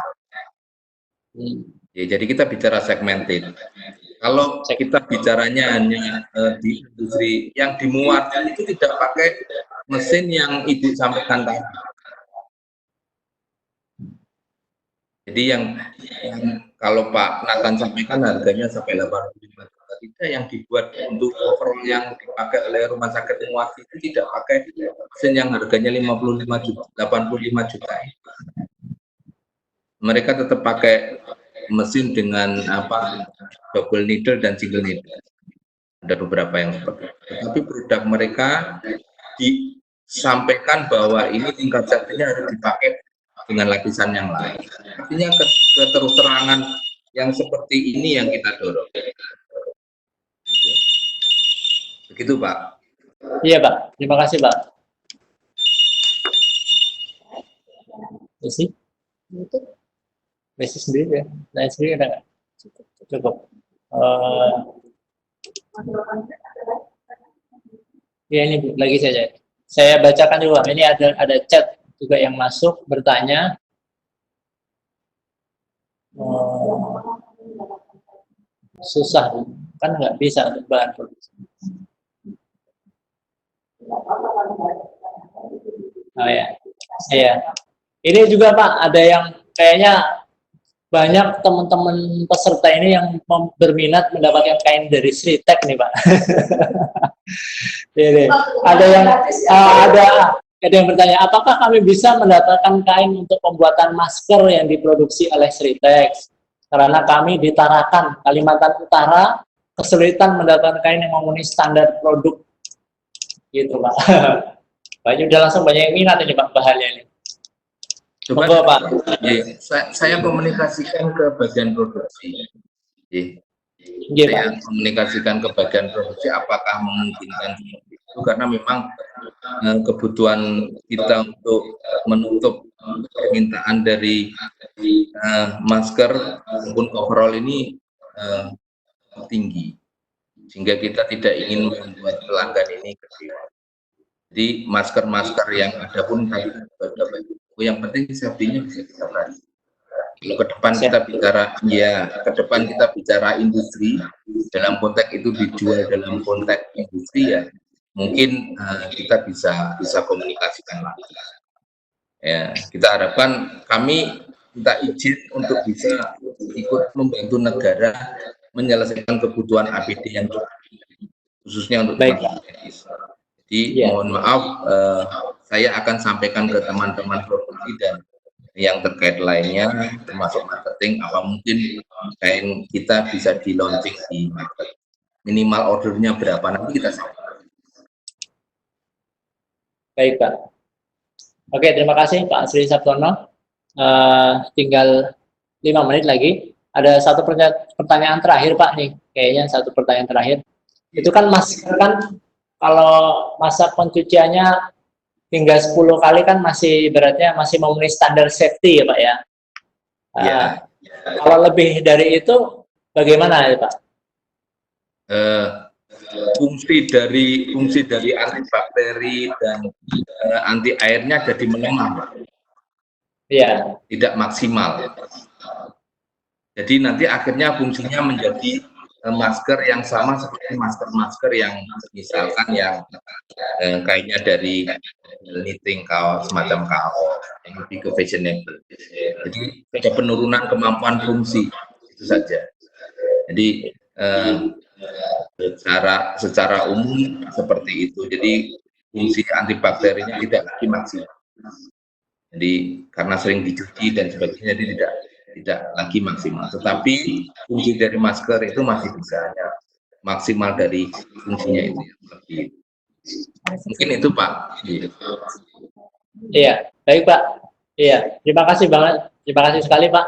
Ya, jadi kita bicara segmented. Kalau kita bicaranya hanya di industri yang dimuat itu tidak pakai mesin yang Ibu sampaikan tadi. Jadi yang kalau Pak Nathan sampaikan harganya sampai 85 juta, tidak, yang dibuat untuk overall yang dipakai oleh rumah sakit muat itu tidak pakai mesin yang harganya 55 juta, 85 juta. Mereka tetap pakai mesin dengan double needle dan single needle. Ada beberapa yang seperti itu. Tapi produk mereka disampaikan bahwa ini tingkat safety-nya harus dipakai dengan lapisan yang lain. Artinya keterus-terangan yang seperti ini yang kita dorong. Begitu, Pak. Iya, Pak. Terima kasih, Pak. Isi? Isi sendiri ya? Nah, sendiri ada nggak? Cukup. Ya, ini Bu, lagi saja. Saya bacakan dulu, Pak. Ini ada chat juga yang masuk bertanya. Susah, kan nggak bisa untuk bahan produksi. Oh ya, iya. Ini juga Pak, ada yang kayaknya banyak teman-teman peserta ini yang berminat mendapatkan kain dari Sritek nih Pak. Jadi, ada yang bertanya, apakah kami bisa mendapatkan kain untuk pembuatan masker yang diproduksi oleh Sritek? Karena kami di Tarakan, Kalimantan Utara, kesulitan mendapatkan kain yang memenuhi standar produk. Gitu Pak. Banyak udah langsung banyak yang minat ini Pak bahannya ini. Coba Monggo, Pak. Ya, saya komunikasikan ke bagian produksi. Ya, saya komunikasikan ke bagian produksi apakah memungkinkan seperti itu, karena memang kebutuhan kita untuk menutup permintaan dari masker maupun overall ini tinggi, sehingga kita tidak ingin membuat pelanggan ini kecewa. Jadi masker-masker yang ada pun tadi yang penting safety-nya bisa kita beri. Kalau ke depan kita bicara, ke depan kita bicara industri, dalam konteks itu dijual dalam konteks industri ya, mungkin kita bisa komunikasikan lagi. Ya, kita harapkan kami minta izin untuk bisa ikut membantu negara menyelesaikan kebutuhan APD yang khususnya untuk teman-teman medis. Jadi mohon maaf, saya akan sampaikan ke teman-teman produksi dan yang terkait lainnya, termasuk marketing, apa mungkin kain kita bisa di launching di market. Minimal ordernya berapa nanti kita sampaikan. Baik Pak. Oke, terima kasih Pak Sri Sabtono. Tinggal 5 menit lagi. Ada satu pertanyaan terakhir Pak nih, kayaknya satu pertanyaan terakhir. Itu kan masker kan kalau masa pencuciannya hingga 10 kali kan masih beratnya masih memenuhi standar safety ya Pak ya. Kalau lebih dari itu bagaimana ya Pak? Fungsi dari antibakteri dan anti airnya jadi melemah, Pak. Iya. Tidak maksimal. Jadi nanti akhirnya fungsinya menjadi masker yang sama seperti masker-masker yang misalkan yang kainnya dari knitting kaos, semacam kaos yang lebih ke fashionable. Jadi ada penurunan kemampuan fungsi, itu saja. Jadi secara umum seperti itu. Jadi fungsi antibakterinya tidak lagi maksimal. Jadi karena sering dicuci dan sebagainya, jadi tidak lagi maksimal. Tetapi fungsi dari masker itu masih bisa maksimal dari fungsinya itu. Mungkin itu Pak. Iya, baik Pak. Iya, terima kasih banget. Terima kasih sekali Pak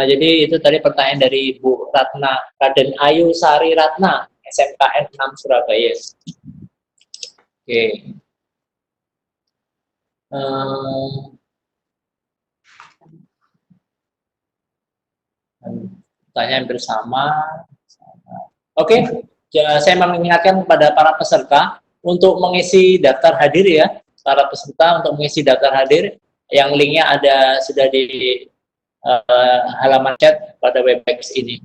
Jadi itu tadi pertanyaan dari Bu Ratna, Raden Ayu Sari Ratna, SMKN 6 Surabaya. Oke. Pertanyaan bersama. Oke, saya mengingatkan kepada para peserta untuk mengisi daftar hadir ya, para peserta untuk mengisi daftar hadir, yang linknya ada sudah di halaman chat pada Webex ini.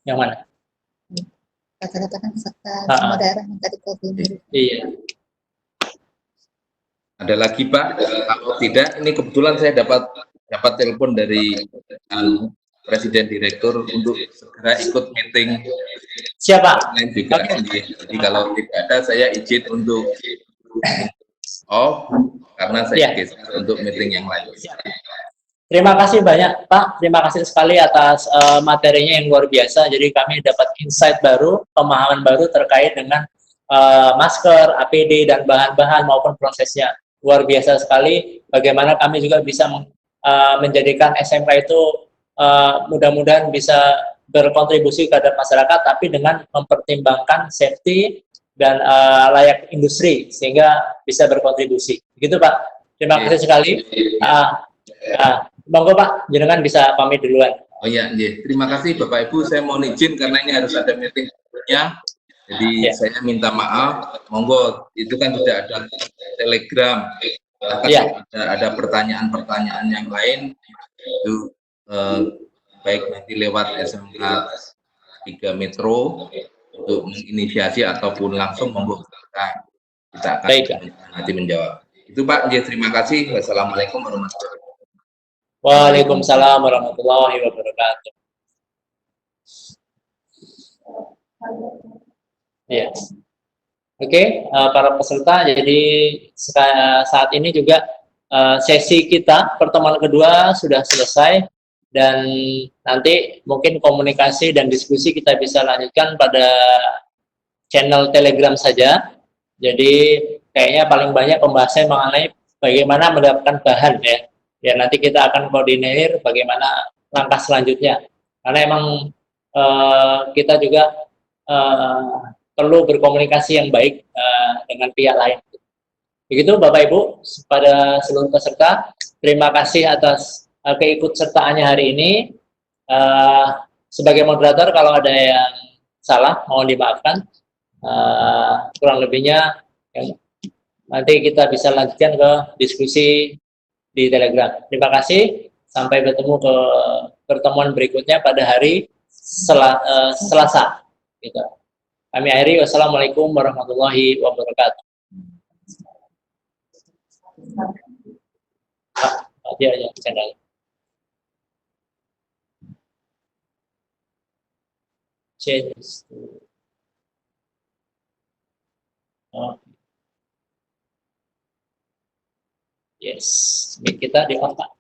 Yang mana? Kata-kata kan peserta semua daerah minta dikoordinir. Iya. Ada lagi Pak? Kalau tidak, ini kebetulan saya dapat telepon dari Presiden Direktur untuk segera ikut meeting. Siapa? Lain juga. Okay. Jadi kalau tidak ada, saya izin untuk off karena saya geser untuk meeting yang lain. Terima kasih banyak Pak, terima kasih sekali atas materinya yang luar biasa. Jadi kami dapat insight baru, pemahaman baru terkait dengan masker, APD, dan bahan-bahan maupun prosesnya. Luar biasa sekali, bagaimana kami juga bisa menjadikan SMK itu mudah-mudahan bisa berkontribusi kepada masyarakat, tapi dengan mempertimbangkan safety dan layak industri, sehingga bisa berkontribusi. Begitu Pak, terima kasih sekali. Monggo Pak, jenengan bisa pamit duluan. Oh iya, terima kasih Bapak Ibu, saya mohon izin karena ini harus ada meeting berikutnya. Jadi saya minta maaf, monggo itu kan sudah ada Telegram, ada pertanyaan-pertanyaan yang lain itu baik nanti lewat SMK 3 Metro untuk menginisiasi ataupun langsung monggo kita akan nanti menjawab. Itu Pak, terima kasih. Wassalamualaikum warahmatullahi wabarakatuh. Waalaikumsalam warahmatullahi wabarakatuh. Ya, oke, para peserta. Jadi saat ini juga sesi kita pertemuan kedua sudah selesai, dan nanti mungkin komunikasi dan diskusi kita bisa lanjutkan pada channel Telegram saja. Jadi kayaknya paling banyak pembahasan mengenai bagaimana mendapatkan bahan ya. Ya, nanti kita akan koordinir bagaimana langkah selanjutnya. Karena emang kita juga perlu berkomunikasi yang baik dengan pihak lain. Begitu Bapak Ibu, pada seluruh peserta, terima kasih atas keikutsertaannya hari ini. Sebagai moderator, kalau ada yang salah, mohon dimaafkan. Kurang lebihnya, nanti kita bisa lanjutkan ke diskusi di Telegram. Terima kasih. Sampai bertemu ke pertemuan berikutnya pada hari Selasa. Gitu. Kami akhiri. Wassalamualaikum warahmatullahi wabarakatuh. Ya, channel. Change. Yes, mic kita di off, Pak.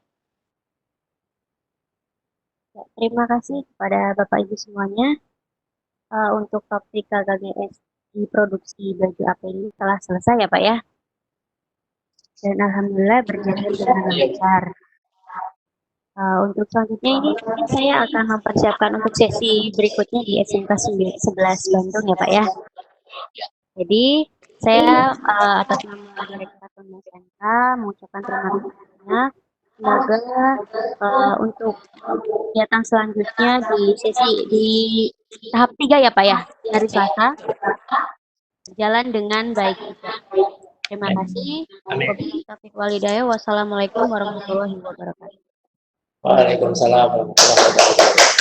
Terima kasih kepada Bapak Ibu semuanya. Untuk topik KKGS di produksi baju APD telah selesai ya Pak ya. Dan alhamdulillah berjalan dengan lancar. Untuk selanjutnya ini mungkin saya akan mempersiapkan untuk sesi berikutnya di SMK 11 Bandung ya Pak ya. Jadi saya atas nama Direktur SMK mengucapkan terima kasih banyak. Semoga untuk kegiatan selanjutnya di sesi di tahap 3 ya Pak ya, hari Selasa berjalan dengan baik juga. Terima kasih. Wassalamualaikum warahmatullahi wabarakatuh. Waalaikumsalam warahmatullahi wabarakatuh.